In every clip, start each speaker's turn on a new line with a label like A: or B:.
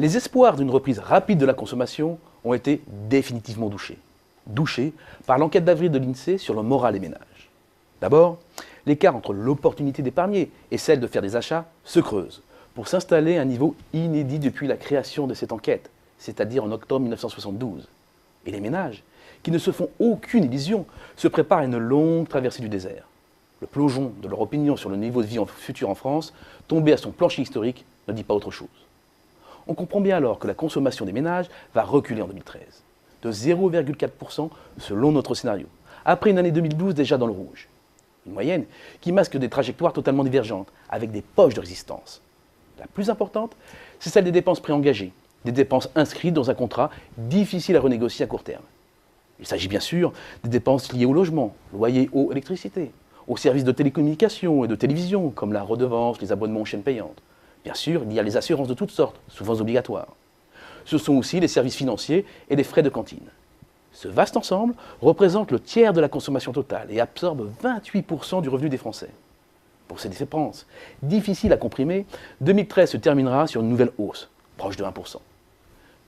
A: Les espoirs d'une reprise rapide de la consommation ont été définitivement douchés. Douchés par l'enquête d'avril de l'INSEE sur le moral des ménages. D'abord, l'écart entre l'opportunité d'épargner et celle de faire des achats se creuse pour s'installer à un niveau inédit depuis la création de cette enquête, c'est-à-dire en octobre 1972. Et les ménages, qui ne se font aucune illusion, se préparent à une longue traversée du désert. Le plongeon de leur opinion sur le niveau de vie futur en France, tombé à son plancher historique, ne dit pas autre chose. On comprend bien alors que la consommation des ménages va reculer en 2013, de 0,4% selon notre scénario, après une année 2012 déjà dans le rouge. Une moyenne qui masque des trajectoires totalement divergentes, avec des poches de résistance. La plus importante, c'est celle des dépenses préengagées, des dépenses inscrites dans un contrat difficile à renégocier à court terme. Il s'agit bien sûr des dépenses liées au logement, loyer, eau, électricité, aux services de télécommunications et de télévision, comme la redevance, les abonnements aux chaînes payantes. Bien sûr, il y a les assurances de toutes sortes, souvent obligatoires. Ce sont aussi les services financiers et les frais de cantine. Ce vaste ensemble représente le tiers de la consommation totale et absorbe 28% du revenu des Français. Pour ces dépenses, difficiles à comprimer, 2013 se terminera sur une nouvelle hausse, proche de 1%.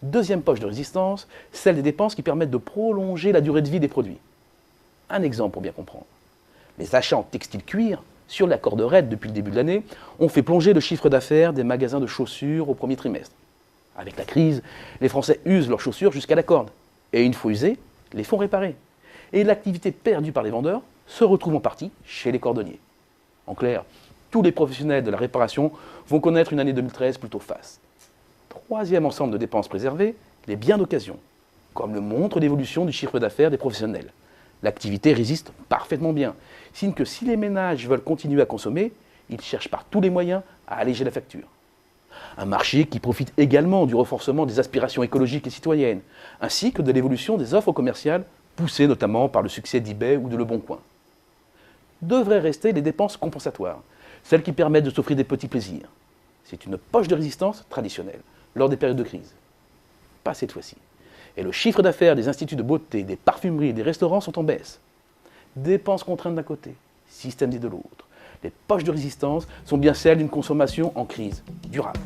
A: Deuxième poche de résistance, celle des dépenses qui permettent de prolonger la durée de vie des produits. Un exemple pour bien comprendre. Les achats en textile cuir, sur la corde raide depuis le début de l'année, ont fait plonger le chiffre d'affaires des magasins de chaussures au premier trimestre. Avec la crise, les Français usent leurs chaussures jusqu'à la corde. Et une fois usées, les font réparer. Et l'activité perdue par les vendeurs se retrouve en partie chez les cordonniers. En clair, tous les professionnels de la réparation vont connaître une année 2013 plutôt faste. Troisième ensemble de dépenses préservées, les biens d'occasion, comme le montre l'évolution du chiffre d'affaires des professionnels. L'activité résiste parfaitement bien, signe que si les ménages veulent continuer à consommer, ils cherchent par tous les moyens à alléger la facture. Un marché qui profite également du renforcement des aspirations écologiques et citoyennes, ainsi que de l'évolution des offres commerciales, poussées notamment par le succès d'eBay ou de Le Bon Coin. Devraient rester les dépenses compensatoires, celles qui permettent de s'offrir des petits plaisirs. C'est une poche de résistance traditionnelle, lors des périodes de crise. Pas cette fois-ci. Et le chiffre d'affaires des instituts de beauté, des parfumeries et des restaurants sont en baisse. Dépenses contraintes d'un côté, système dit de l'autre. Les poches de résistance sont bien celles d'une consommation en crise durable.